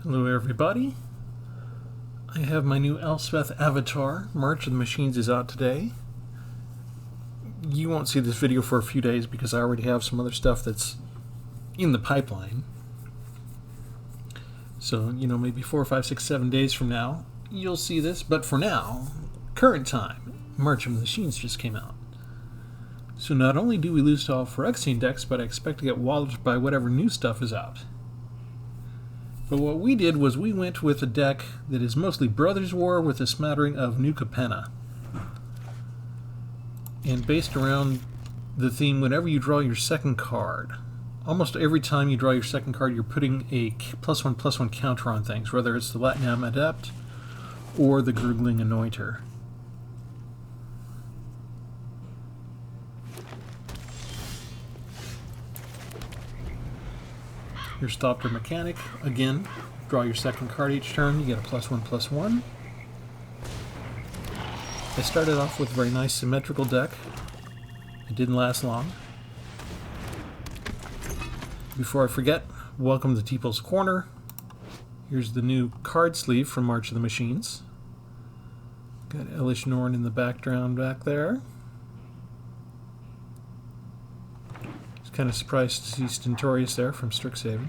Hello everybody. I have my new Elspeth avatar. March of the Machines is out today. You won't see this video for a few days because I already have some other stuff that's in the pipeline. So, maybe 4, 5, 6, 7 days from now, you'll see this. But for now, current time, March of the Machines just came out. So not only do we lose to all Phyrexian decks, but I expect to get walloped by whatever new stuff is out. But what we did was we went with a deck that is mostly Brothers War with a smattering of New Capenna. And based around the theme, whenever you draw your second card, almost every time you draw your second card, you're putting a +1/+1 counter on things, whether it's the Latinam Adept or the Gurgling Anointer. Your Thopter Mechanic, again, draw your second card each turn, you get a +1/+1. I started off with a very nice symmetrical deck. It didn't last long. Before I forget, welcome to Tpull's Corner. Here's the new card sleeve from March of the Machines. Got Elish Norn in the background back there. Kind of surprised to see Stentorius there from Strixhaven.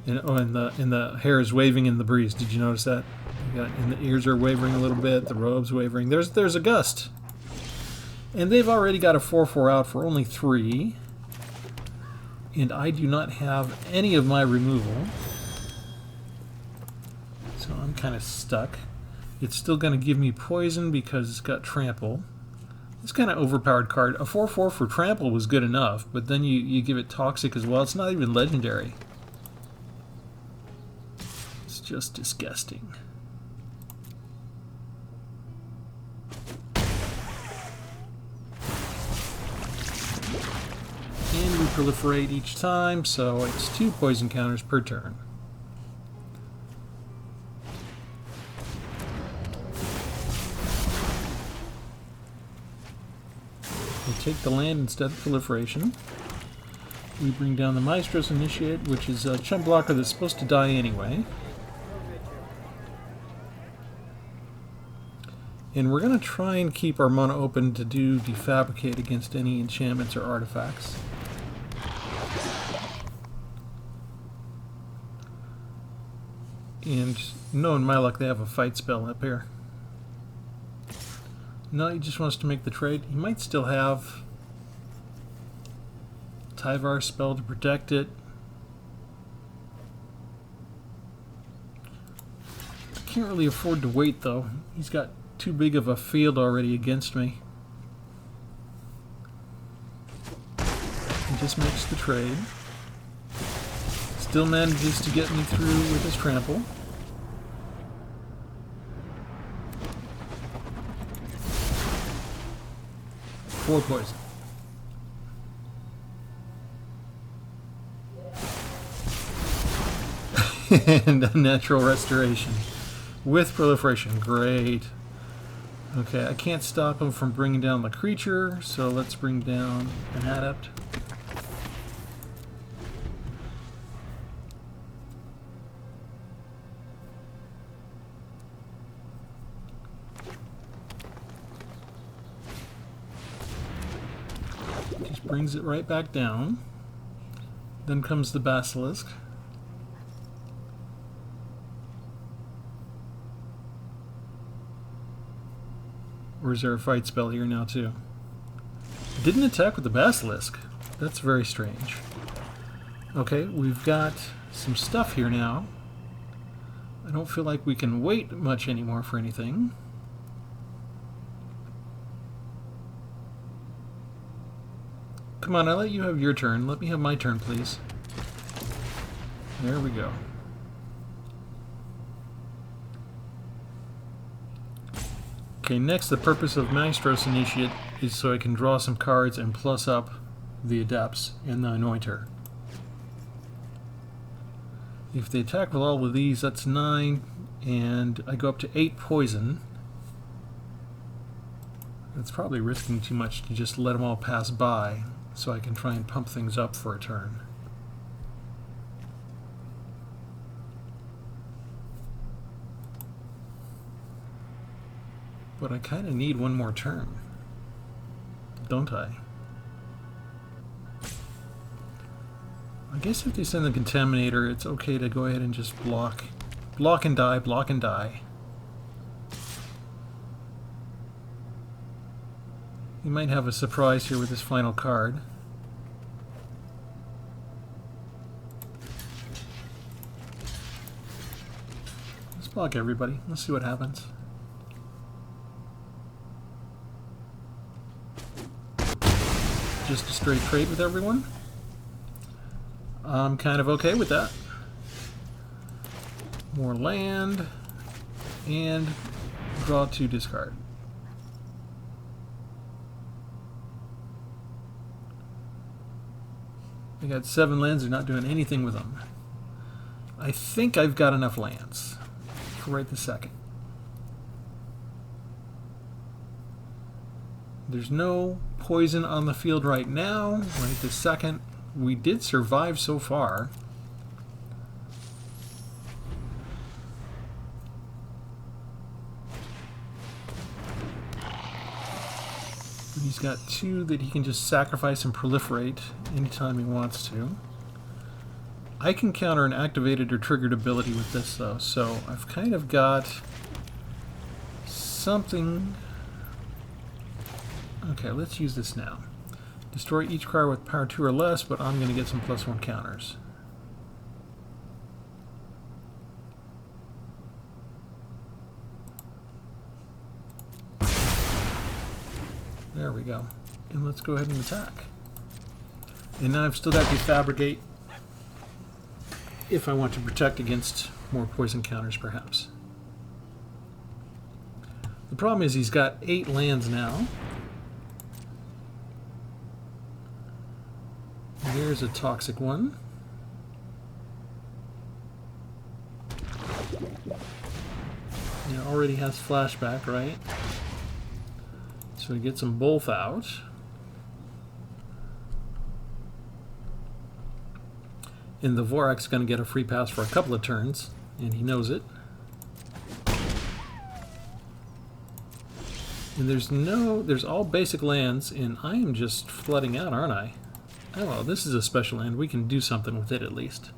And the hair is waving in the breeze. Did you notice that? And the ears are wavering a little bit. The robe's wavering. There's a gust. And they've already got a 4/4 out for only 3. And I do not have any of my removal. So I'm kind of stuck. It's still going to give me poison because it's got trample. It's kind of overpowered card. A 4/4 for trample was good enough, but then you give it toxic as well. It's not even legendary. It's just disgusting. And we proliferate each time, so it's 2 poison counters per turn. We take the land instead of proliferation. We bring down the Maestro's Initiate, which is a chump blocker that's supposed to die anyway. And we're going to try and keep our mana open to do Defabricate against any enchantments or artifacts. And knowing my luck, they have a fight spell up here. No, he just wants to make the trade. He might still have Tyvar's spell to protect it. I can't really afford to wait, though. He's got too big of a field already against me. He just makes the trade. Still manages to get me through with his trample. Poison. And a natural restoration with proliferation. Great. Okay, I can't stop him from bringing down the creature, so let's bring down an adept. Brings it right back down. Then comes the Basilisk. Or is there a fight spell here now too? Didn't attack with the Basilisk. That's very strange. Okay, we've got some stuff here now. I don't feel like we can wait much anymore for anything. Come on, I let you have your turn. Let me have my turn, please. There we go. Okay, next, the purpose of Maestro's Initiate is so I can draw some cards and plus up the Adepts and the Anointer. If they attack with all of these, that's 9, and I go up to 8 poison. It's probably risking too much to just let them all pass by, so I can try and pump things up for a turn. But I kind of need one more turn, don't I? I guess if they send the Contaminator, it's okay to go ahead and just block. Block and die, block and die. You might have a surprise here with this final card. Let's block everybody. Let's see what happens. Just a straight trade with everyone. I'm kind of okay with that. More land and draw 2, discard. I got 7 lands, they're not doing anything with them. I think I've got enough lands for right this second. There's no poison on the field right now, right this second. We did survive so far. He's got 2 that he can just sacrifice and proliferate anytime he wants to. I can counter an activated or triggered ability with this though, so I've kind of got something. Okay, let's use this now. Destroy each card with power 2 or less, but I'm going to get some +1 counters. There we go. And let's go ahead and attack. And now I've still got to fabricate if I want to protect against more poison counters, perhaps. The problem is he's got 8 lands now. Here's a toxic one. It already has flashback, right? So he gets them both out. And the Vorak's going to get a free pass for a couple of turns, and he knows it. And there's all basic lands, and I am just flooding out, aren't I? Oh, well, this is a special land. We can do something with it at least.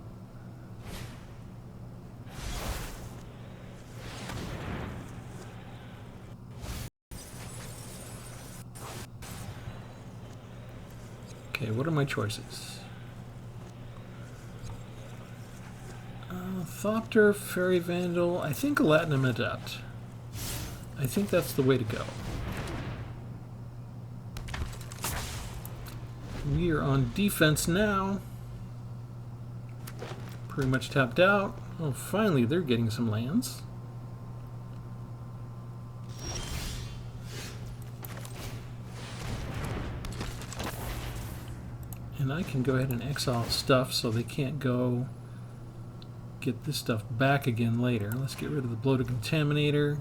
Okay, what are my choices? Thopter, Fairy Vandal, I think Latinum Adept. I think that's the way to go. We are on defense now. Pretty much tapped out. Oh, finally they're getting some lands. And I can go ahead and exile stuff so they can't go get this stuff back again later. Let's get rid of the Bloated Contaminator.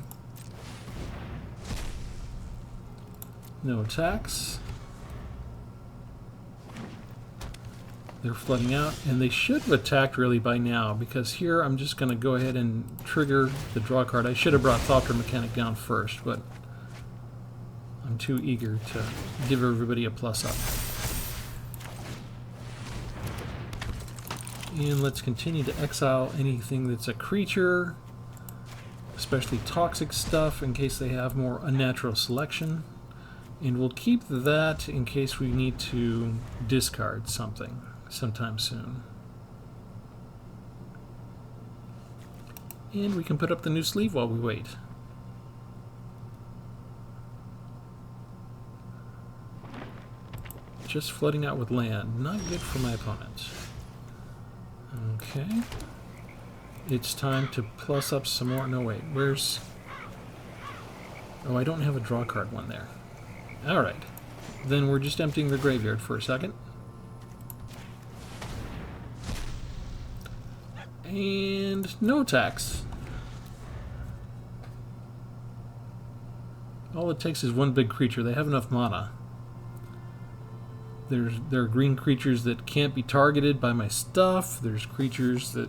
No attacks. They're flooding out, and they should have attacked really by now, because here I'm just going to go ahead and trigger the draw card. I should have brought Thopter Mechanic down first, but I'm too eager to give everybody a plus up. And let's continue to exile anything that's a creature, especially toxic stuff in case they have more unnatural selection. And we'll keep that in case we need to discard something sometime soon. And we can put up the new sleeve while we wait. Just flooding out with land. Not good for my opponent. Okay. It's time to plus up some more. No, wait. Where's... Oh, I don't have a draw card one there. Alright. Then we're just emptying the graveyard for a second. And no attacks. All it takes is one big creature. They have enough mana. There are green creatures that can't be targeted by my stuff. There's creatures that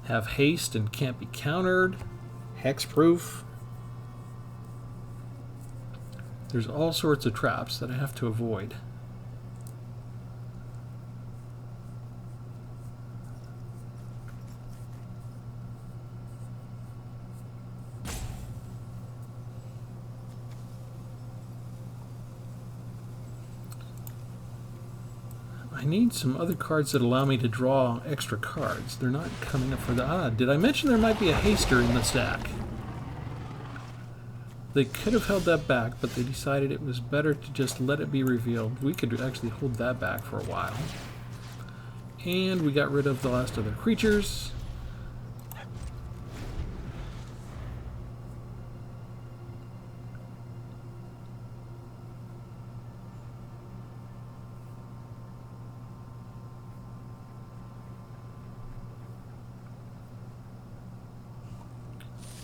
have haste and can't be countered. Hexproof. There's all sorts of traps that I have to avoid. I need some other cards that allow me to draw extra cards. They're not coming up for the... Ah, did I mention there might be a haster in the stack? They could have held that back, but they decided it was better to just let it be revealed. We could actually hold that back for a while. And we got rid of the last other creatures.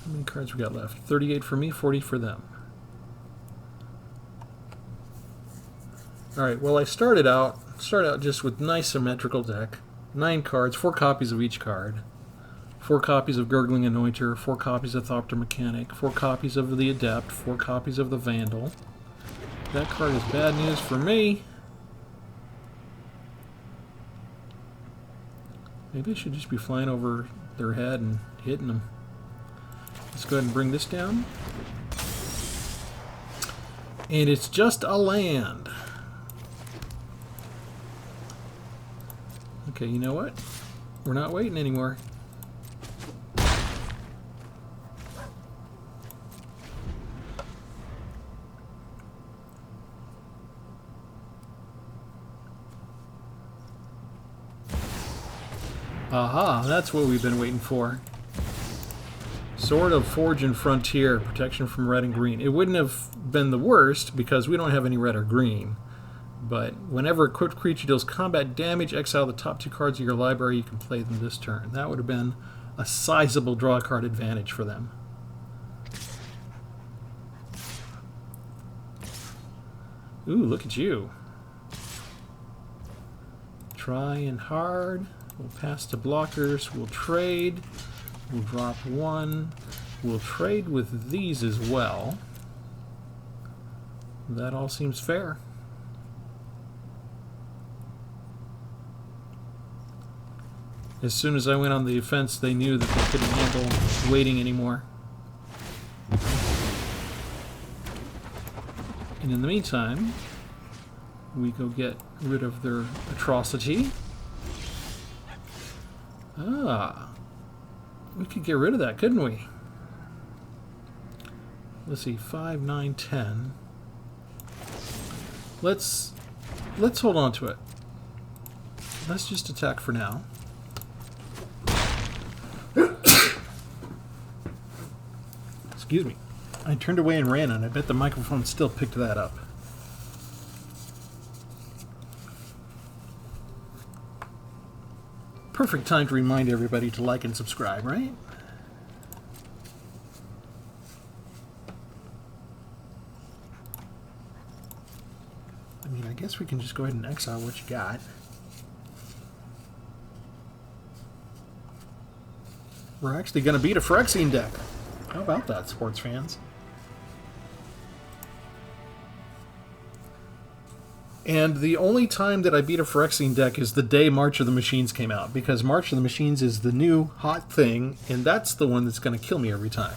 How many cards we got left? 38 for me, 40 for them. Alright, well I started out just with nice symmetrical deck. 9 cards, 4 copies of each card. 4 copies of Gurgling Anointer, 4 copies of Thopter Mechanic, 4 copies of the Adept, 4 copies of the Vandal. That card is bad news for me. Maybe I should just be flying over their head and hitting them. Let's go ahead and bring this down. And it's just a land. Okay, you know what? We're not waiting anymore. Aha, that's what we've been waiting for. Sword of Forge and Frontier, protection from red and green. It wouldn't have been the worst because we don't have any red or green. But whenever equipped creature deals combat damage, exile the top 2 cards of your library, you can play them this turn. That would have been a sizable draw card advantage for them. Ooh, look at you. Trying hard. We'll pass to blockers. We'll trade. We'll drop 1. We'll trade with these as well. That all seems fair. As soon as I went on the offense, they knew that they couldn't handle waiting anymore. And in the meantime, we go get rid of their atrocity. Ah, we could get rid of that, couldn't we? Let's see, 5, 9, 10. Let's hold on to it. Let's just attack for now. Excuse me. I turned away and ran, and I bet the microphone still picked that up. Perfect time to remind everybody to like and subscribe, right? I mean, I guess we can just go ahead and exile what you got. We're actually going to beat a Phyrexian deck. How about that, sports fans? And the only time that I beat a Phyrexian deck is the day March of the Machines came out, because March of the Machines is the new hot thing, and that's the one that's going to kill me every time.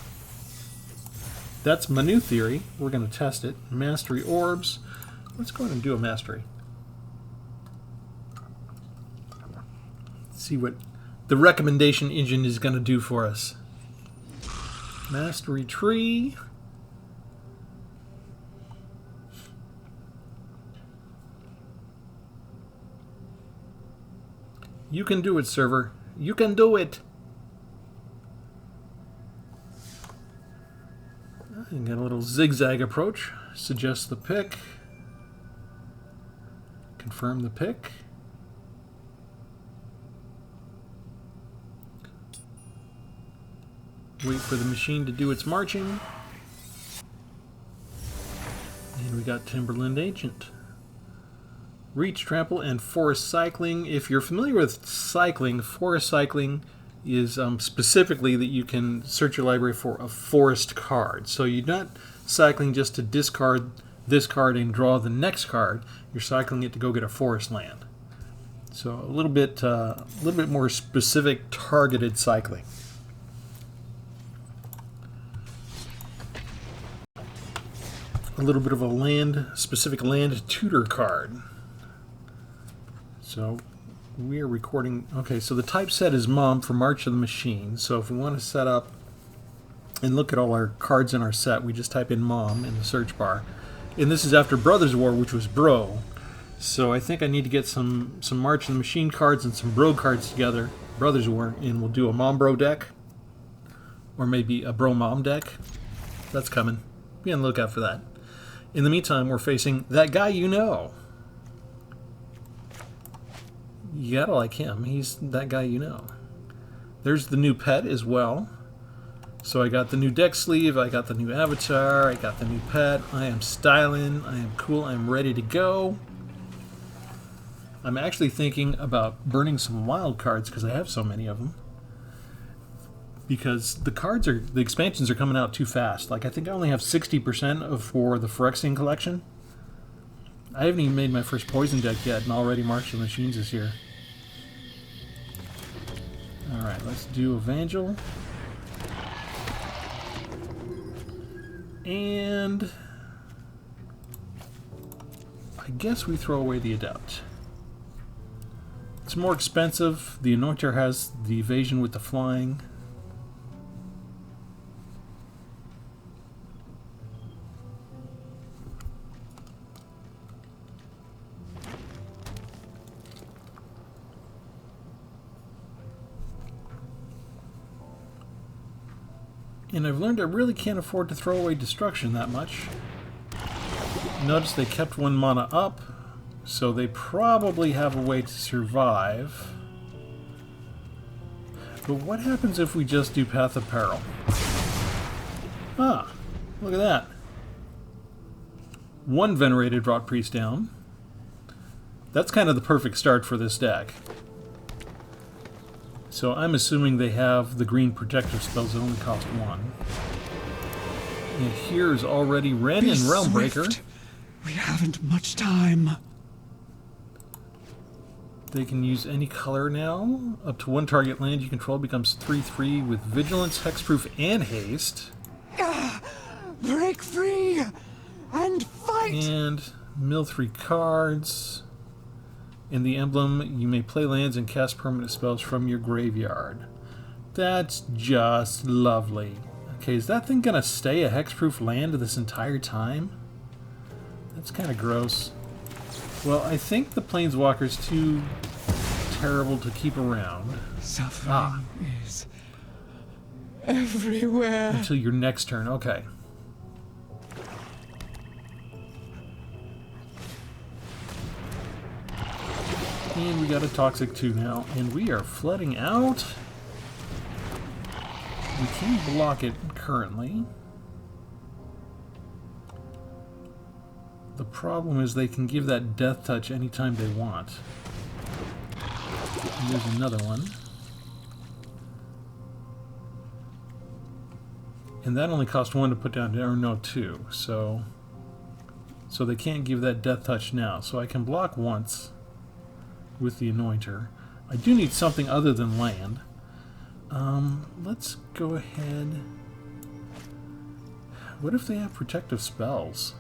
That's my new theory. We're going to test it. Mastery Orbs. Let's go ahead and do a Mastery. See what the recommendation engine is going to do for us. Mastery Tree. You can do it, server. You can do it. And got a little zigzag approach. Suggest the pick. Confirm the pick. Wait for the machine to do its marching. And we got Timberland Ancient. Reach, Trample, and Forest Cycling. If you're familiar with cycling, Forest Cycling is specifically that you can search your library for a forest card. So you're not cycling just to discard this card and draw the next card, you're cycling it to go get a forest land. So a little bit more specific, targeted cycling. A little bit of a specific land tutor card. So we are recording. Okay, so the type set is Mom for March of the Machine. So if we want to set up and look at all our cards in our set, we just type in Mom in the search bar. And this is after Brothers War, which was Bro. So I think I need to get some March of the Machine cards and some Bro cards together, Brothers War, and we'll do a Mom Bro deck. Or maybe a Bro Mom deck. That's coming. Be on the lookout for that. In the meantime, we're facing that guy you know. You gotta like him. He's that guy you know. There's the new pet as well. So I got the new deck sleeve, I got the new avatar, I got the new pet. I am styling, I am cool, I'm ready to go. I'm actually thinking about burning some wild cards because I have so many of them. Because the expansions are coming out too fast. Like, I think I only have 60% for the Phyrexian collection. I haven't even made my first poison deck yet, and already March of the Machines is here. Alright, let's do Evangel. And I guess we throw away the Adept. It's more expensive. The Anointer has the evasion with the flying. And I've learned I really can't afford to throw away Destruction that much. Notice they kept 1 mana up, so they probably have a way to survive. But what happens if we just do Path of Peril? Ah, look at that. 1 Venerated Rot Priest down. That's kind of the perfect start for this deck. So I'm assuming they have the green protective spells that only cost 1. And here's already Wrenn and Realmbreaker. We haven't much time. They can use any color now. Up to 1 target land you control becomes 3/3 with Vigilance, Hexproof, and Haste. Break free and fight! And mill 3 cards. In the emblem, you may play lands and cast permanent spells from your graveyard. That's just lovely. Okay, is that thing gonna stay a hexproof land this entire time? That's kind of gross. Well, I think the Planeswalker's too terrible to keep around. Suffering is everywhere. Until your next turn, okay. And we got a Toxic 2 now, and we are flooding out. We can block it currently. The problem is they can give that Death Touch anytime they want. And there's another one. And that only cost 1 to put down, or no, 2. So they can't give that Death Touch now. So I can block once with the Anointer. I do need something other than land. Let's go ahead. What if they have protective spells?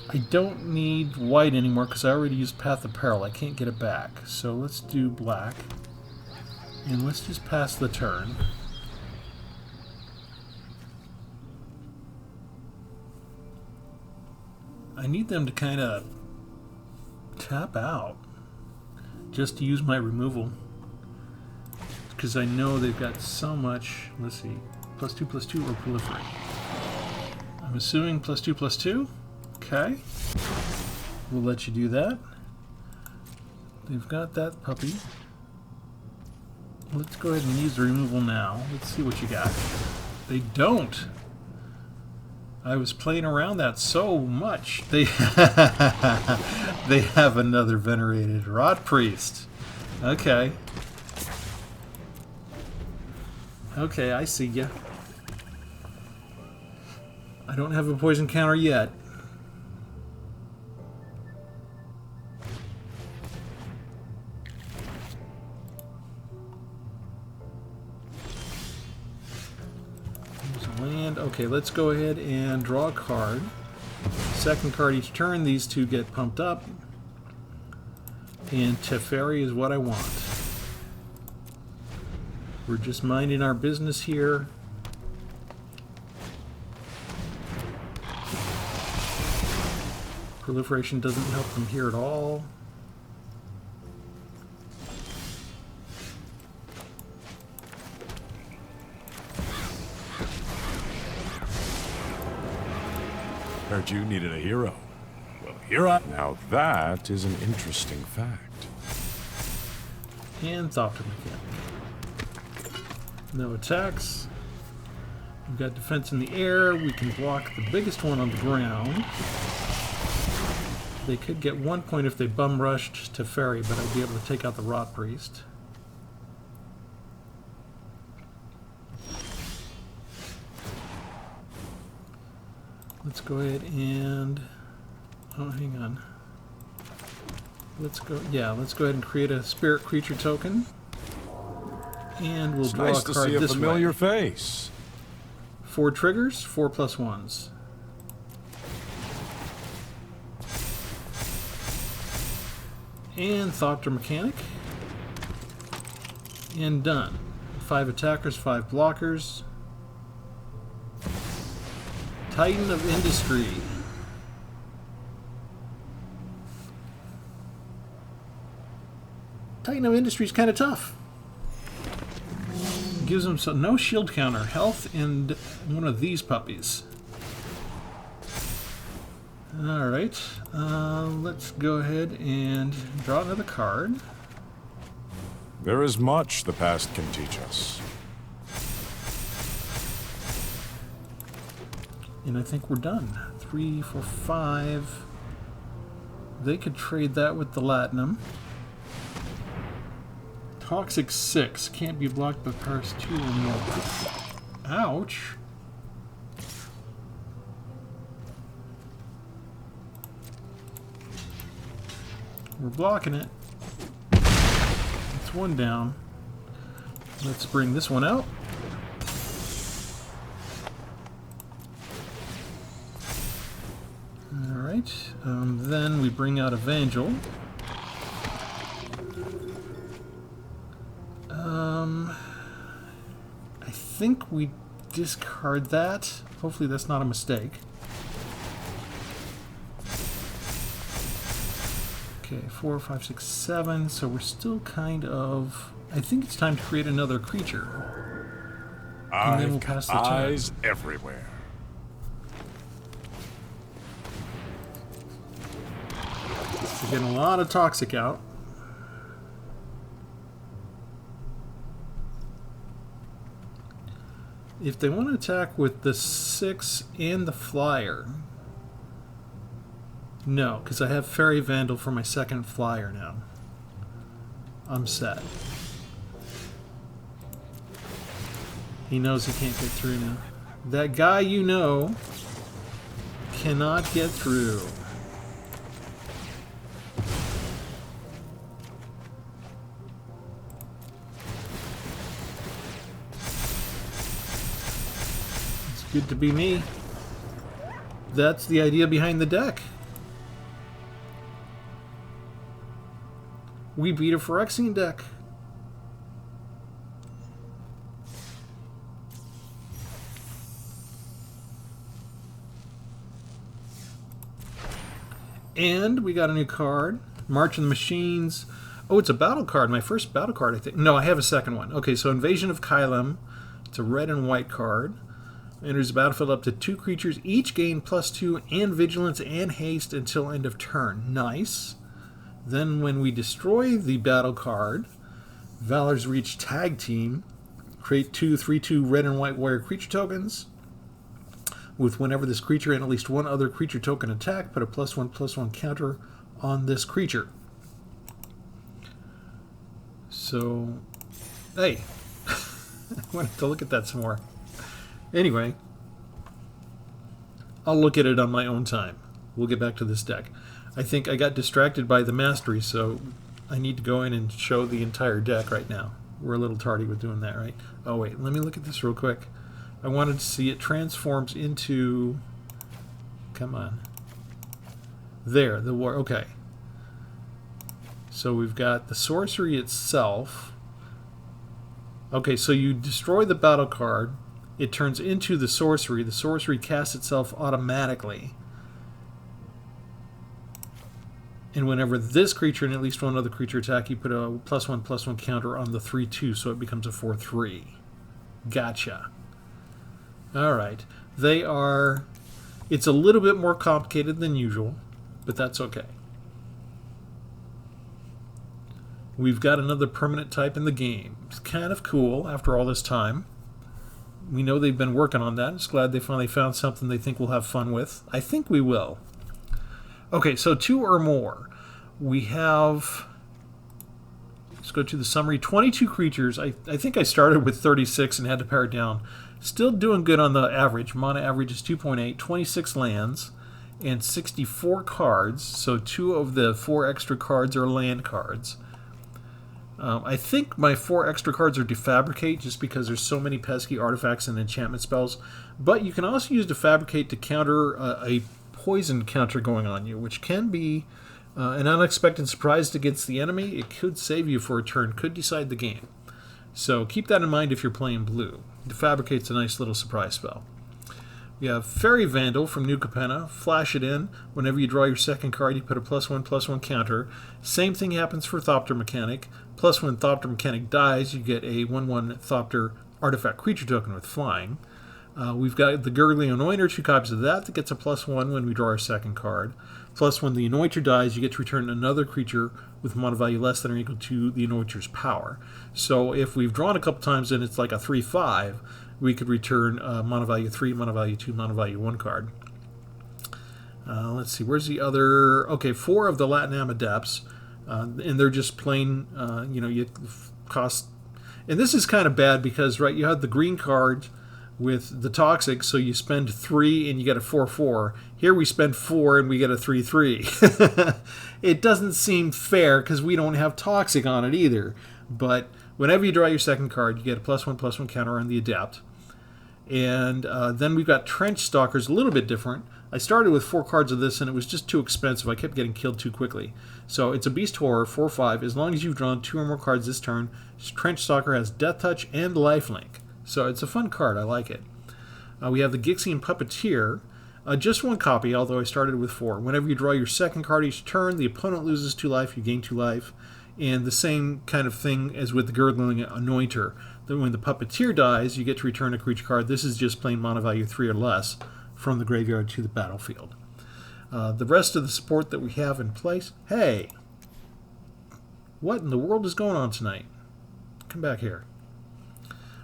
I don't need white anymore because I already used Path of Peril. I can't get it back. So let's do black. And let's just pass the turn. I need them to kind of tap out just to use my removal, because I know they've got so much. Let's see, +2/+2 or proliferate. I'm assuming +2/+2. Okay, we'll let you do that. They've got that puppy. Let's go ahead and use the removal now. Let's see what you got. They don't. I was playing around that so much. They they have another Venerated Rot Priest. Okay. Okay, I see ya. I don't have a poison counter yet. There's a land. Okay, let's go ahead and draw a card. Second card each turn. These two get pumped up. And Teferi is what I want. We're just minding our business here. Proliferation doesn't help them here at all. Heard you needed a hero. Well, here I... Now that is an interesting fact. And Thopter Mechanic. No attacks. We've got defense in the air. We can block the biggest one on the ground. They could get 1 point if they bum rushed to Ferry, but I'd be able to take out the Rot Priest. Let's go ahead and... Oh, hang on. Let's go... Yeah, let's go ahead and create a Spirit Creature token. And we'll draw Nice a to card see a this familiar way. face. 4 triggers, 4+1s. And Thopter Mechanic. And done. 5 attackers, 5 blockers. Titan of Industry. Titan of Industry is kind of tough. Gives them no shield counter, health, and one of these puppies. Alright, let's go ahead and draw another card. There is much the past can teach us. And I think we're done. 3, 4, 5. They could trade that with the Latinum. Toxic 6. Can't be blocked by powers 2 or more. Ouch. We're blocking it. That's one down. Let's bring this one out. Alright. Then we bring out Evangel. I think we discard that. Hopefully that's not a mistake. Okay, 4, 5, 6, 7. So we're still kind of... I think it's time to create another creature. And then we'll pass the turn. Eyes everywhere. We're getting a lot of toxic out. If they want to attack with the 6 and the flyer... No, because I have Fairy Vandal for my second flyer now. I'm set. He knows he can't get through now. That guy you know cannot get through. It's good to be me. That's the idea behind the deck. We beat a Phyrexian deck. And we got a new card. March of the Machines. Oh, it's a battle card. My first battle card, I think. No, I have a second one. Okay, so Invasion of Kylem. It's a red and white card. Enters the battlefield up to 2 creatures. Each gain +2 and Vigilance and Haste until end of turn. Nice. Then when we destroy the battle card, Valor's Reach Tag Team, create 2 3/2 red and white warrior creature tokens. With whenever this creature and at least one other creature token attack, put a +1/+1 counter on this creature. So, hey, I wanted to look at that some more. Anyway, I'll look at it on my own time. We'll get back to this deck. I think I got distracted by the mastery, so I need to go in and show the entire deck right now. We're a little tardy with doing that, right? Oh, wait, let me look at this real quick. I wanted to see it transforms into... Come on. There, the war. Okay. So we've got the sorcery itself. Okay, so you destroy the battle card. It turns into the sorcery. The sorcery casts itself automatically. And whenever this creature and at least one other creature attack, you put a +1/+1 counter on the 3/2, so it becomes a 4/3. Gotcha. Alright. They are... It's a little bit more complicated than usual, but that's okay. We've got another permanent type in the game. It's kind of cool after all this time. We know they've been working on that. Just glad they finally found something they think we'll have fun with. I think we will. Okay, so 2 or more. We have... Let's go to the summary. 22 creatures. I think I started with 36 and had to pare it down. Still doing good on the average. Mana average is 2.8, 26 lands, and 64 cards. So 2 of the 4 extra cards are land cards. I think my 4 extra cards are Defabricate, just because there's so many pesky artifacts and enchantment spells. But you can also use Defabricate to counter a poison counter going on you, which can be an unexpected surprise against the enemy. It could save you for a turn, could decide the game. So keep that in mind if you're playing blue. Defabricate's a nice little surprise spell. We have Fairy Vandal from New Capenna. Flash it in. Whenever you draw your second card, you put a +1/+1 counter. Same thing happens for Thopter Mechanic. Plus when Thopter Mechanic dies, you get a 1/1 Thopter artifact creature token with flying. We've got the Gurgling Anointer, 2 copies of that gets a +1 when we draw our second card. Plus when the Anointer dies, you get to return another creature with mana value less than or equal to the Anointer's power. So if we've drawn a couple times and it's like a 3/5, we could return mana value 3, mana value 2, mana value 1 card. Let's see, where's the other... Okay, 4 of the Latinam Adepts, and they're just plain, you cost... And this is kind of bad because, right, you have the green card with the Toxic, so you spend 3 and you get a 4/4. Here we spend 4 and we get a 3/3. It doesn't seem fair because we don't have Toxic on it either. But whenever you draw your second card, you get a +1/+1 counter on the Adept. And then we've got Trench Stalkers, a little bit different. I started with 4 cards of this and it was just too expensive. I kept getting killed too quickly. So it's a Beast Horror, 4/5. As long as you've drawn 2 or more cards this turn, Trench Stalker has Death Touch and Lifelink. So it's a fun card. I like it. We have the Gixian Puppeteer. Just 1 copy, although I started with 4. Whenever you draw your second card each turn, the opponent loses 2 life, you gain 2 life. And the same kind of thing as with the Gurgling Anointer. That when the Puppeteer dies, you get to return a creature card. This is just plain mana value 3 or less from the graveyard to the battlefield. The rest of the support that we have in place... Hey! What in the world is going on tonight? Come back here.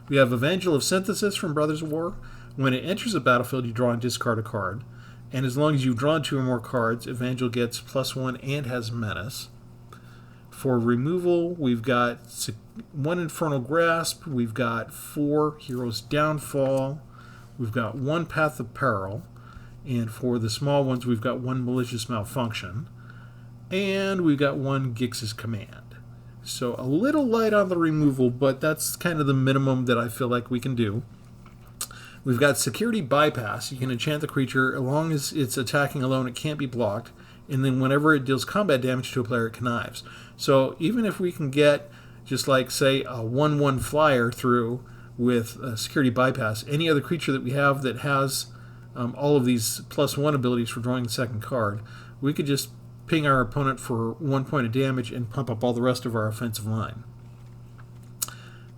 We have Evangel of Synthesis from Brothers of War. When it enters the battlefield, you draw and discard a card. And as long as you've drawn 2 or more cards, Evangel gets +1 and has Menace. For removal, we've got 1 Infernal Grasp. We've got 4 Hero's Downfall. We've got 1 Path of Peril. And for the small ones, we've got 1 Malicious Malfunction. And we've got 1 Gix's Command. So a little light on the removal, but that's kind of the minimum that I feel like we can do. We've got Security Bypass. You can enchant the creature. As long as it's attacking alone, it can't be blocked. And then whenever it deals combat damage to a player, it connives. So even if we can get just like, say, a 1/1 flyer through with Security Bypass, any other creature that we have that has all of these +1 abilities for drawing the second card, we could just ping our opponent for 1 point of damage and pump up all the rest of our offensive line.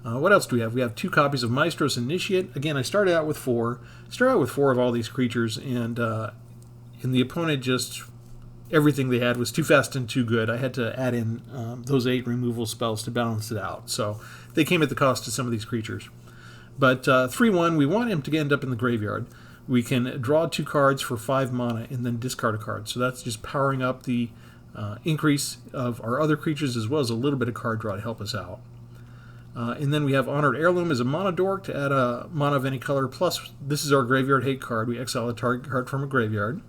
What else do we have? We have 2 copies of Maestro's Initiate. Again, I started out with 4. Started out with 4 of all these creatures, and the opponent just... Everything they had was too fast and too good. I had to add in those 8 removal spells to balance it out. So they came at the cost of some of these creatures. But 3/1, we want him to end up in the graveyard. We can draw 2 cards for 5 mana and then discard a card. So that's just powering up the increase of our other creatures as well as a little bit of card draw to help us out. And then we have Honored Heirloom as a mono dork to add a mana of any color. Plus, this is our Graveyard Hate card. We exile a target card from a graveyard.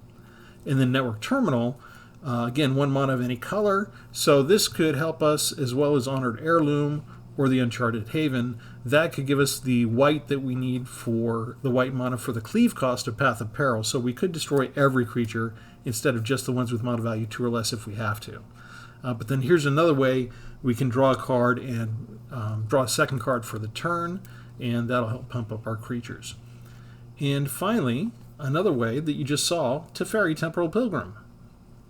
And then Network Terminal, again, 1 mana of any color. So this could help us as well as Honored Heirloom or the Uncharted Haven. That could give us the white that we need for the white mana for the cleave cost of Path of Peril. So we could destroy every creature instead of just the ones with mana value 2 or less if we have to. But then here's another way we can draw a card and draw a second card for the turn, and that'll help pump up our creatures. And finally, another way that you just saw, Teferi Temporal Pilgrim.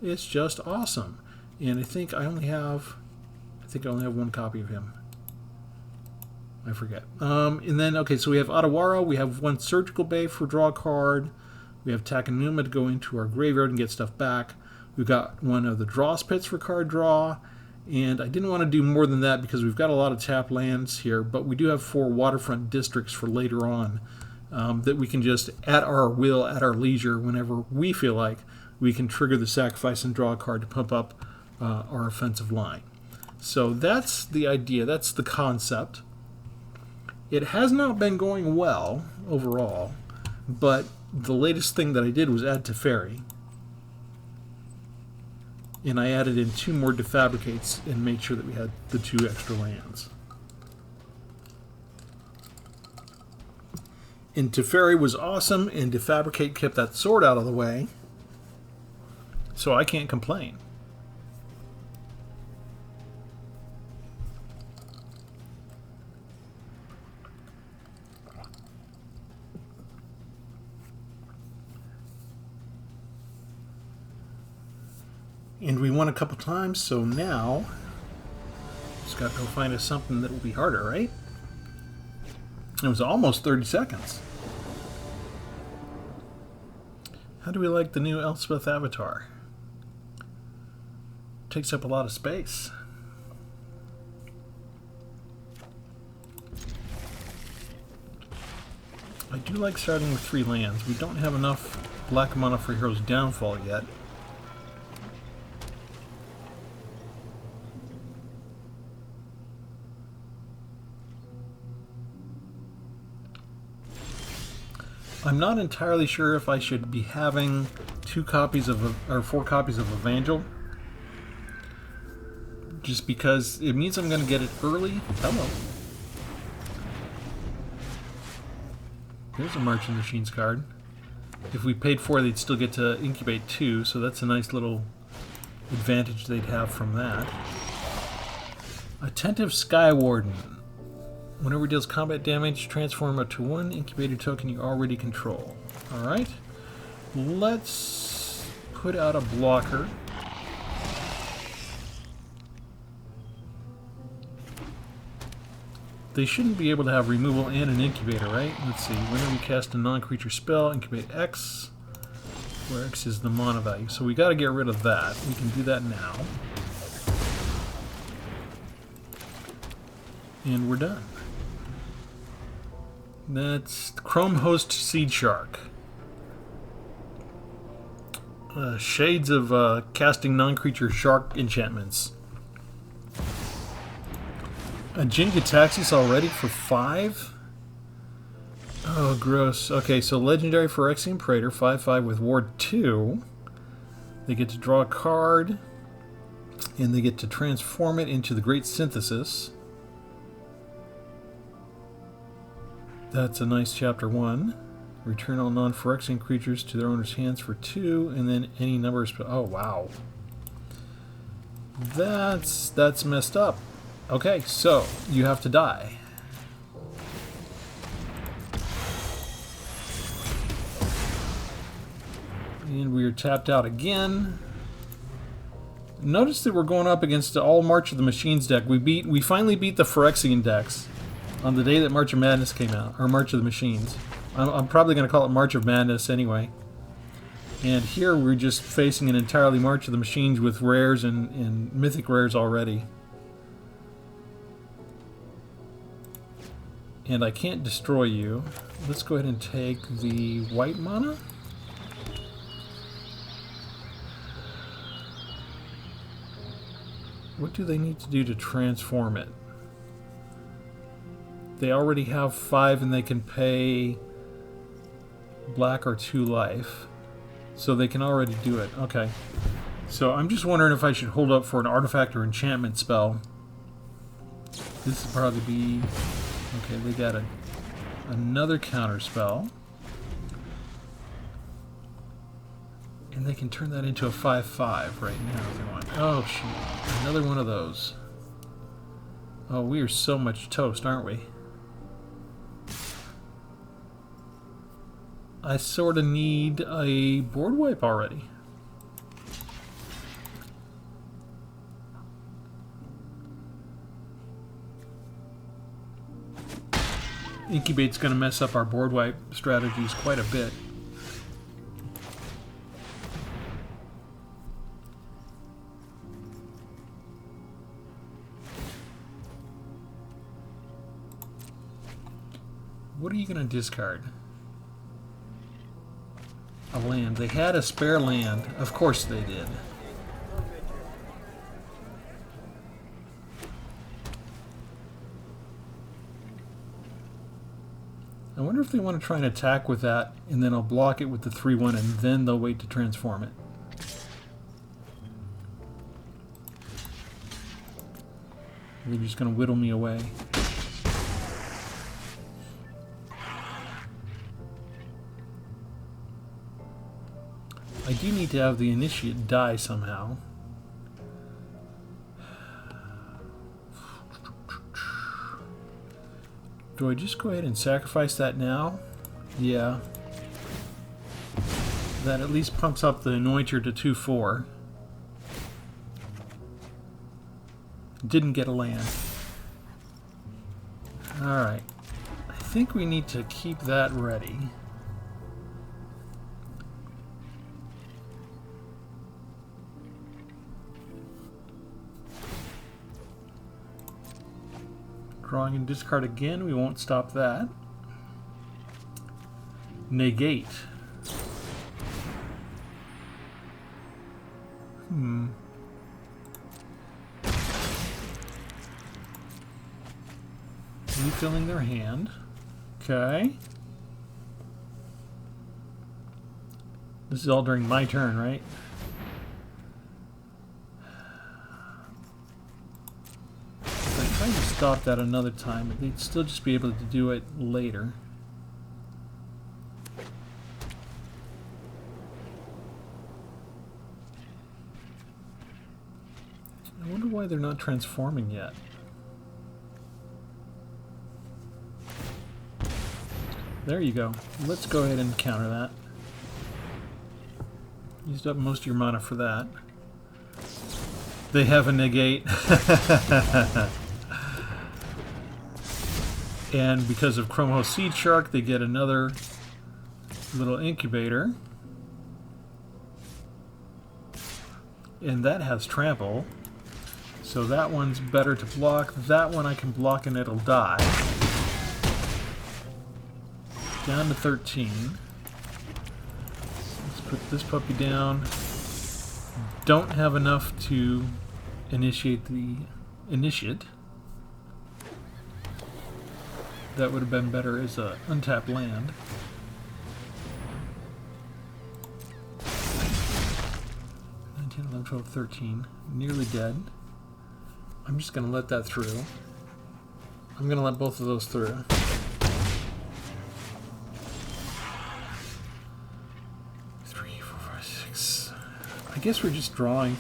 It's just awesome. And I think I only have 1 copy of him. I forget. And then, okay, so we have Otawara. We have 1 Surgical Bay for draw a card. We have Takenuma to go into our graveyard and get stuff back. We've got 1 of the Draw Spits for card draw. And I didn't want to do more than that because we've got a lot of tap lands here, but we do have 4 waterfront districts for later on that we can just, at our will, at our leisure, whenever we feel like, we can trigger the sacrifice and draw a card to pump up our offensive line. So that's the idea. That's the concept. It has not been going well overall, but the latest thing that I did was add Teferi. And I added in 2 more Defabricates and made sure that we had the 2 extra lands. And Teferi was awesome, and Defabricate kept that sword out of the way. So I can't complain. And we won a couple times, so now just got to go find us something that will be harder, right? It was almost 30 seconds. How do we like the new Elspeth avatar? Takes up a lot of space. I do like starting with 3 lands. We don't have enough black mana for Hero's Downfall yet. I'm not entirely sure if I should be having 2 copies of, or 4 copies of Evangel. Just because it means I'm going to get it early. Hello. There's a March of the Machines card. If we paid 4, they'd still get to incubate 2, so that's a nice little advantage they'd have from that. Attentive Skywarden. Whenever it deals combat damage, transform it to 1 incubator token you already control. Alright. Let's put out a blocker. They shouldn't be able to have removal and an incubator, right? Let's see. Whenever you cast a non-creature spell, incubate X, where X is the mana value. So we got to get rid of that. We can do that now. And we're done. That's Chrome Host Seed Shark. Shades of casting non-creature shark enchantments. A Jin-Gitaxias already for 5? Oh, gross. Okay, so Legendary Phyrexian Praetor, 5/5 with Ward 2. They get to draw a card, and they get to transform it into the Great Synthesis. That's a nice Chapter 1. Return all non-Phyrexian creatures to their owner's hands for 2, and then any number of oh, wow. That's messed up. Okay, so you have to die. And we are tapped out again. Notice that we're going up against the all March of the Machines deck. We finally beat the Phyrexian decks on the day that March of Madness came out, or March of the Machines. I'm probably going to call it March of Madness anyway. And here we're just facing an entirely March of the Machines with rares and mythic rares already. And I can't destroy you. Let's go ahead and take the white mana. What do they need to do to transform it? they already have 5 and they can pay black or 2 life. So they can already do it. Okay. So I'm just wondering if I should hold up for an artifact or enchantment spell. This would probably be... Okay, they got another counter spell. And they can turn that into a 5/5 right now if they want. Oh, shoot. Another one of those. Oh, we are so much toast, aren't we? I sort of need a board wipe already. Incubate's going to mess up our board wipe strategies quite a bit. What are you going to discard? A land. They had a spare land. Of course they did. I wonder if they want to try and attack with that, and then I'll block it with the 3/1, and then they'll wait to transform it. They're just going to whittle me away. I do need to have the initiate die somehow. Do I just go ahead and sacrifice that now? Yeah. That at least pumps up the Anointer to 2/4. Didn't get a land. Alright. I think we need to keep that ready. Drawing and discard again, we won't stop that. Negate. Refilling their hand. Okay. This is all during my turn, right? If I can stop that another time, but they'd still just be able to do it later. I wonder why they're not transforming yet. There you go. Let's go ahead and counter that. Used up most of your mana for that. They have a negate. And because of Chromho Seed Shark, they get another little incubator. And that has trample. So that one's better to block. That one I can block and it'll die. Down to 13. Let's put this puppy down. Don't have enough to initiate the initiate. That would have been better as a untapped land. (19, 11, 12, 13). Nearly dead. I'm just going to let that through. I'm going to let both of those through. 3, 4, 5, 6. I guess we're just drawing.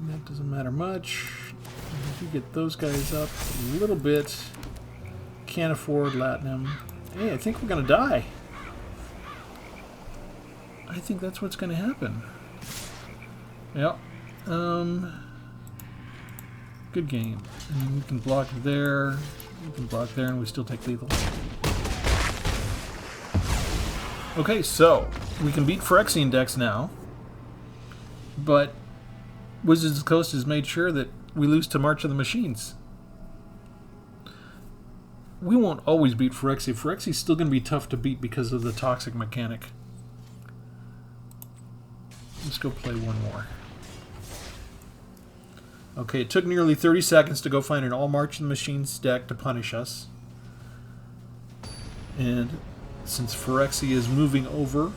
That doesn't matter much. If you get those guys up a little bit, can't afford Latinum. Hey, I think we're going to die. I think that's what's going to happen. Yep. Good game. And we can block there. We can block there, and we still take lethal. Okay, so we can beat Phyrexian decks now, but Wizards of the Coast has made sure that we lose to March of the Machines. We won't always beat Phyrexia. Phyrexia's still going to be tough to beat because of the toxic mechanic. Let's go play one more. Okay, it took nearly 30 seconds to go find an all March of the Machines deck to punish us. And since Phyrexia is moving over,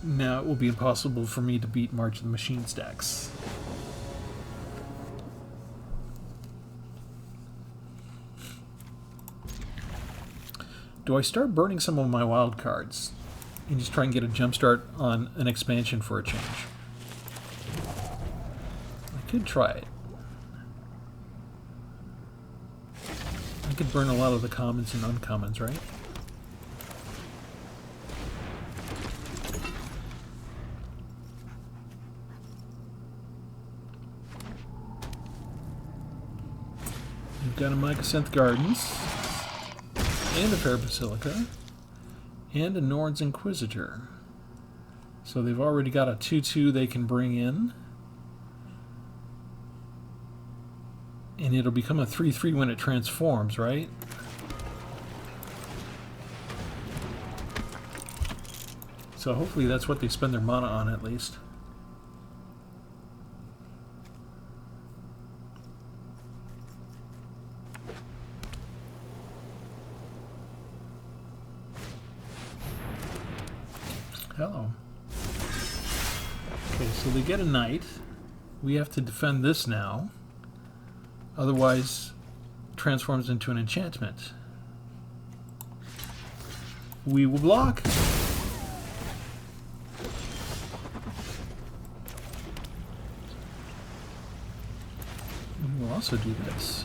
now it will be impossible for me to beat March of the Machines decks. Do I start burning some of my wild cards and just try and get a jump start on an expansion for a change? I could try it. I could burn a lot of the commons and uncommons, right? You've got a Mycosynth Gardens, and a Fair Basilica, and a Nord's Inquisitor. So they've already got a 2/2 they can bring in. And it'll become a 3/3 when it transforms, right? So hopefully that's what they spend their mana on at least. Hello. Okay, so they get a knight. We have to defend this now. Otherwise, transforms into an enchantment. We will block. We will also do this.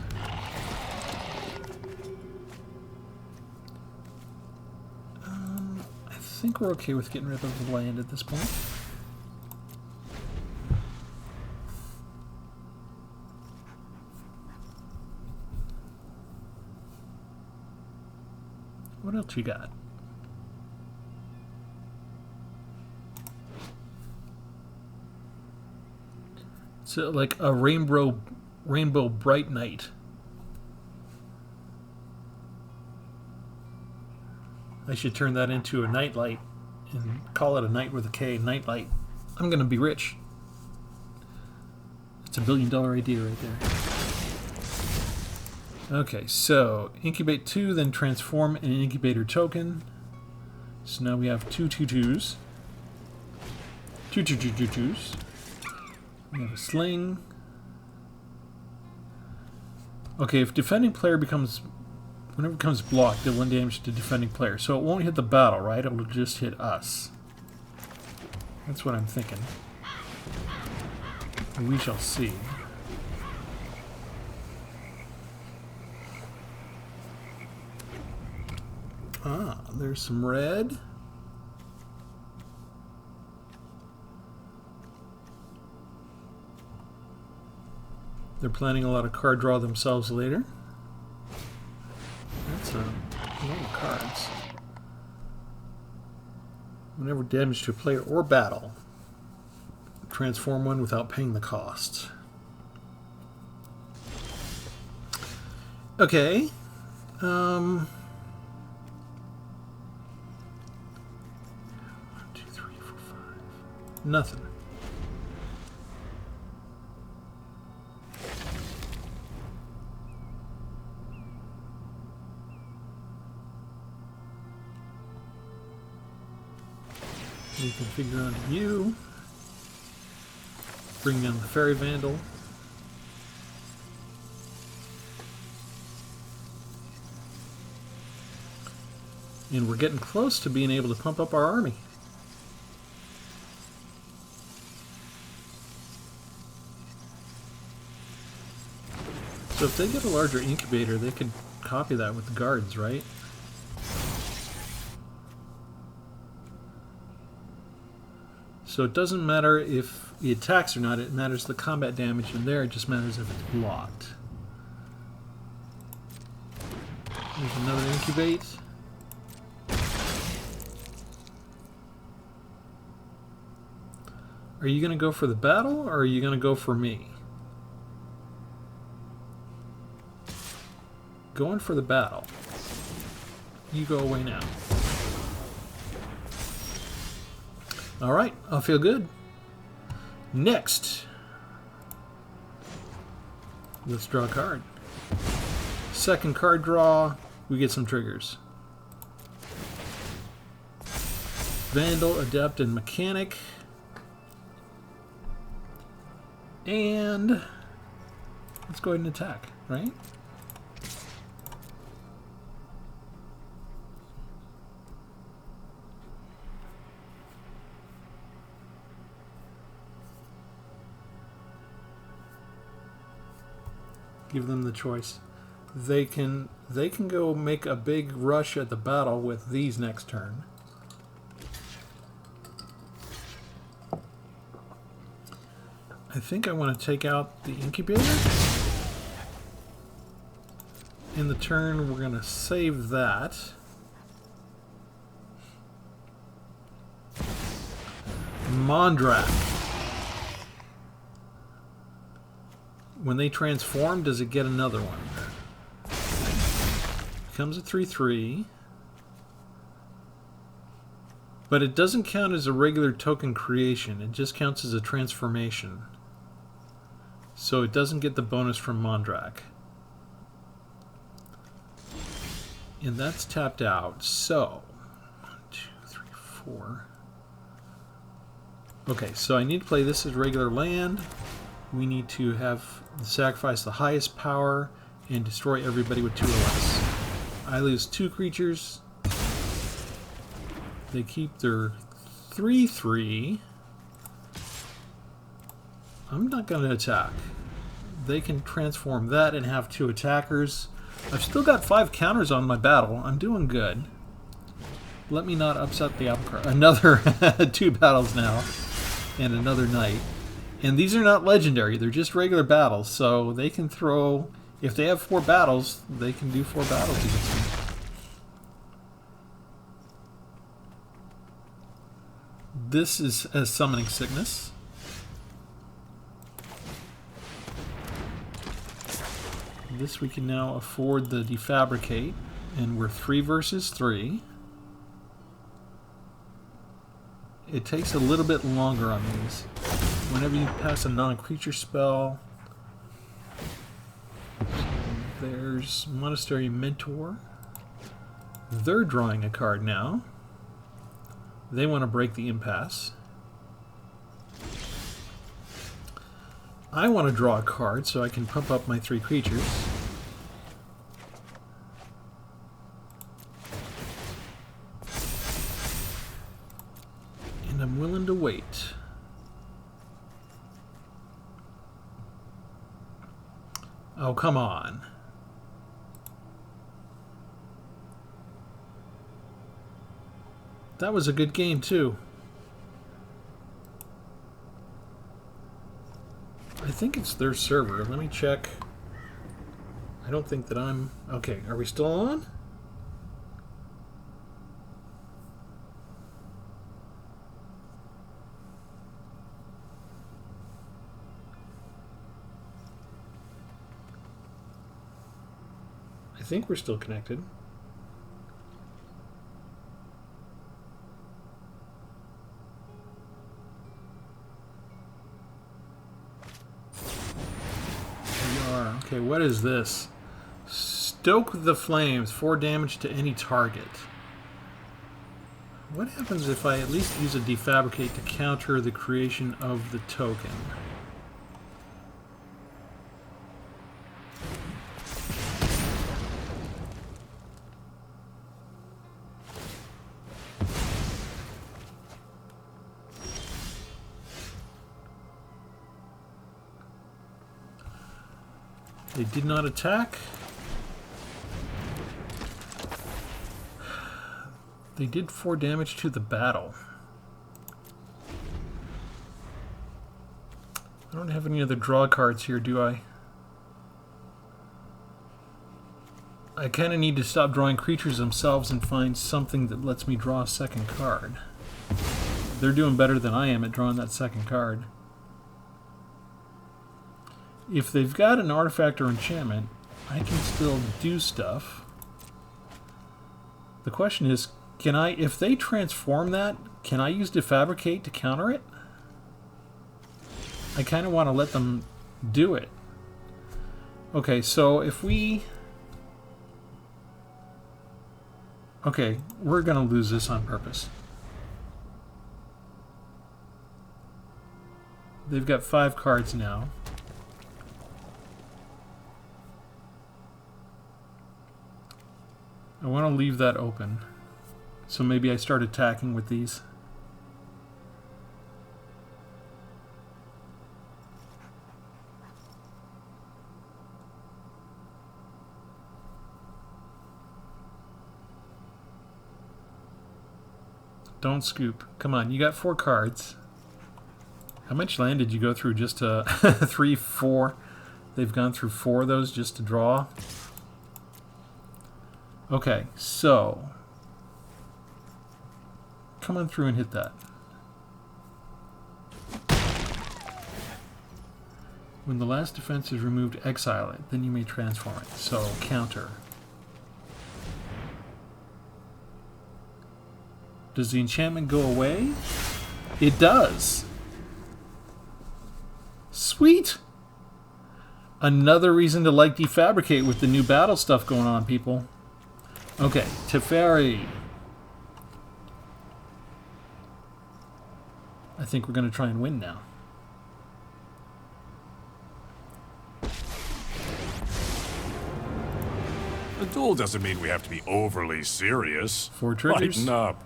I think we're okay with getting rid of the land at this point. What else you got? It's like a rainbow bright night. I should turn that into a nightlight and call it a night with a K, nightlight. I'm gonna be rich. It's $1 billion idea right there. Okay, so incubate 2, then transform an incubator token. So now we have 2 2/2s. 2 2/2/2/2s. We have a sling. Okay, if defending player becomes, whenever it becomes blocked, deal 1 damage to defending player. So it won't hit the battle, right? It'll just hit us. That's what I'm thinking. We shall see. Ah, there's some red. They're planning a lot of card draw themselves later. That's a lot of cards. Whenever damage to a player or battle, transform one without paying the cost. Okay. 1, 2, 3, 4, 5. Nothing. We can figure out you. Bring down the Fairy Vandal. And we're getting close to being able to pump up our army. So if they get a larger incubator, they could copy that with the guards, right? So it doesn't matter if he attacks or not, it matters the combat damage in there, it just matters if it's blocked. There's another incubate. Are you going to go for the battle, or are you going to go for me? Going for the battle. You go away now. Alright, I'll feel good. Next. Let's draw a card. Second card draw, we get some triggers. Vandal, Adept, and Mechanic. And let's go ahead and attack, right? Give them the choice. They can go make a big rush at the battle with these next turn. I think I want to take out the incubator. In the turn, we're going to save that. Mondrak. When they transform, does it get another one? Becomes a 3/3. But it doesn't count as a regular token creation. It just counts as a transformation. So it doesn't get the bonus from Mondrak. And that's tapped out. So, 1, 2, 3, 4. Okay, so I need to play this as regular land. We need to have sacrifice the highest power and destroy everybody with 2 or less. I lose 2 creatures. They keep their 3/3. I'm not going to attack. They can transform that and have 2 attackers. I've still got 5 counters on my battle. I'm doing good. Let me not upset the apple cart. Another 2 battles now. And another knight. And these are not legendary. They're just regular battles. So they can throw... If they have 4 battles, they can do 4 battles against me. This is a Summoning Sickness. This we can now afford the Defabricate, and we're 3 versus 3. It takes a little bit longer on these. Whenever you pass a non-creature spell, there's Monastery Mentor. They're drawing a card now. They want to break the impasse. I want to draw a card so I can pump up my 3 creatures. And I'm willing to wait. Oh, come on. That was a good game, too. I think it's their server. Let me check. I don't think that I'm... Okay, are we still on? I think we're still connected. Okay, what is this? Stoke the flames, 4 damage to any target. What happens if I at least use a Defabricate to counter the creation of the token? They did not attack. They did 4 damage to the battle. I don't have any other draw cards here, do I? I kind of need to stop drawing creatures themselves and find something that lets me draw a second card. They're doing better than I am at drawing that second card. If they've got an artifact or enchantment, I can still do stuff. The question is, can I, if they transform that, can I use Defabricate to counter it? I kind of want to let them do it. Okay, so if we... Okay, we're going to lose this on purpose. They've got 5 cards now. I want to leave that open. So maybe I start attacking with these. Don't scoop. Come on, you got 4 cards. How much land did you go through just to 3, 4? They've gone through 4 of those just to draw. Okay, so come on through and hit that. When the last defense is removed, exile it. Then you may transform it. So counter. Does the enchantment go away? It does. Sweet. Another reason to like Defabricate with the new battle stuff going on, people. Okay, Teferi. I think we're going to try and win now. A duel doesn't mean we have to be overly serious. 4 triggers. Lighten up.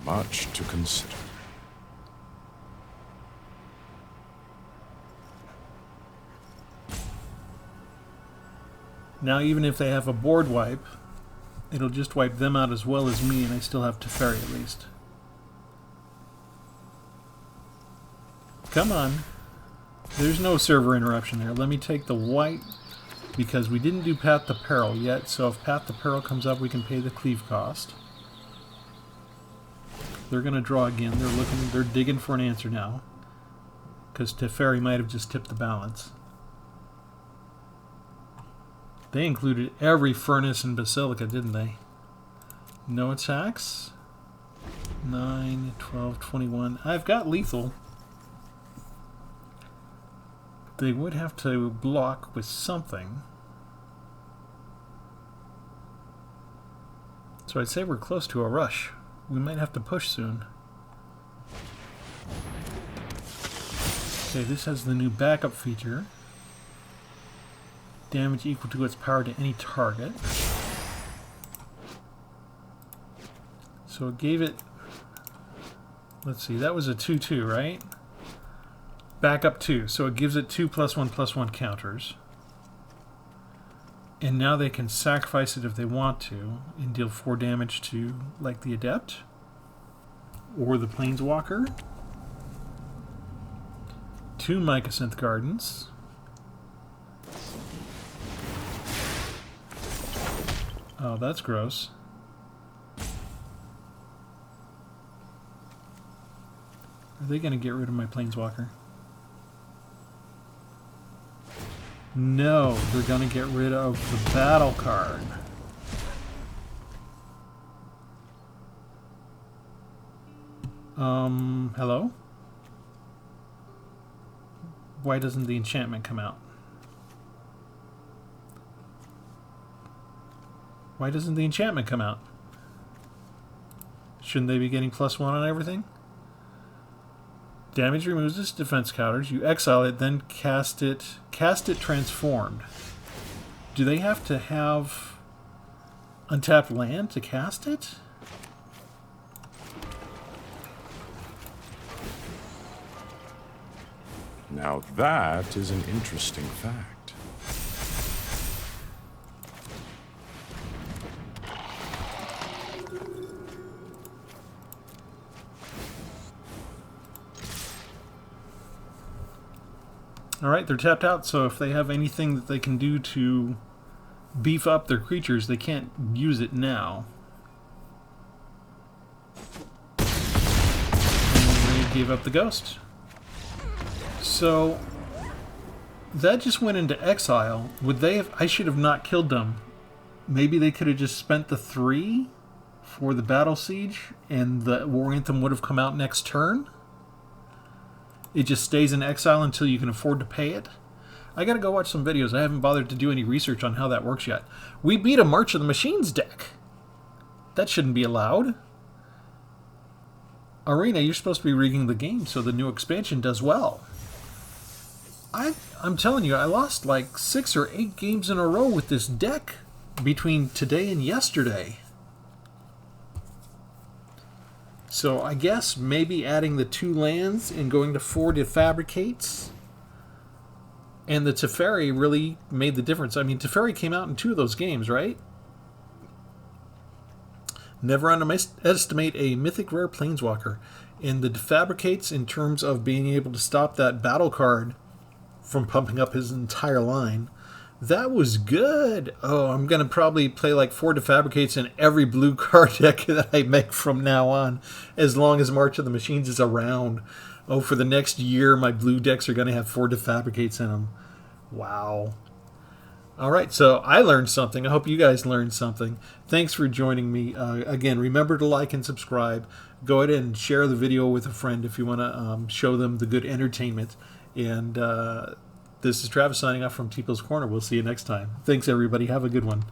Much to consider. Now even if they have a board wipe, it'll just wipe them out as well as me, and I still have Teferi at least. Come on. There's no server interruption there. Let me take the white, because we didn't do Path to Peril yet, so if Path to Peril comes up, we can pay the cleave cost. They're going to draw again. They're digging for an answer now, because Teferi might have just tipped the balance. They included every furnace and basilica, didn't they? No attacks. 9, 12, 21. I've got lethal. They would have to block with something. So I'd say we're close to a rush. We might have to push soon. Okay, this has the new backup feature. Damage equal to its power to any target. So it gave it... Let's see, that was a 2-2, right? Backup 2, so it gives it 2+1/+1 counters. And now they can sacrifice it if they want to and deal 4 damage to, like, the Adept or the Planeswalker. 2 Mycosynth Gardens. Oh, that's gross. Are they going to get rid of my Planeswalker? No, they're going to get rid of the battle card. Hello? Why doesn't the enchantment come out? Why doesn't the enchantment come out? Shouldn't they be getting +1 on everything? Damage removes its defense counters. You exile it, then cast it transformed. Do they have to have untapped land to cast it? Now that is an interesting fact. Alright, they're tapped out, so if they have anything that they can do to beef up their creatures, they can't use it now. And they gave up the ghost. So, that just went into exile. Would they have... I should have not killed them. Maybe they could have just spent the 3 for the Battle Siege, and the War Anthem would have come out next turn? It just stays in exile until you can afford to pay it. I gotta go watch some videos. I haven't bothered to do any research on how that works yet. We beat a March of the Machines deck. That shouldn't be allowed. Arena, you're supposed to be rigging the game so the new expansion does well. I'm telling you, I lost like 6 or 8 games in a row with this deck between today and yesterday. So I guess maybe adding the 2 lands and going to 4 Defabricates and the Teferi really made the difference. I mean, Teferi came out in 2 of those games, right? Never underestimate a mythic rare planeswalker. And the Defabricates, in terms of being able to stop that battle card from pumping up his entire line, that was good. Oh, I'm going to probably play like 4 Defabricates in every blue card deck that I make from now on, as long as March of the Machines is around. Oh, for the next year, my blue decks are going to have 4 Defabricates in them. Wow. All right, so I learned something. I hope you guys learned something. Thanks for joining me. Again, remember to like and subscribe. Go ahead and share the video with a friend if you want to show them the good entertainment. And this is Travis signing off from Tpull's Corner. We'll see you next time. Thanks, everybody. Have a good one.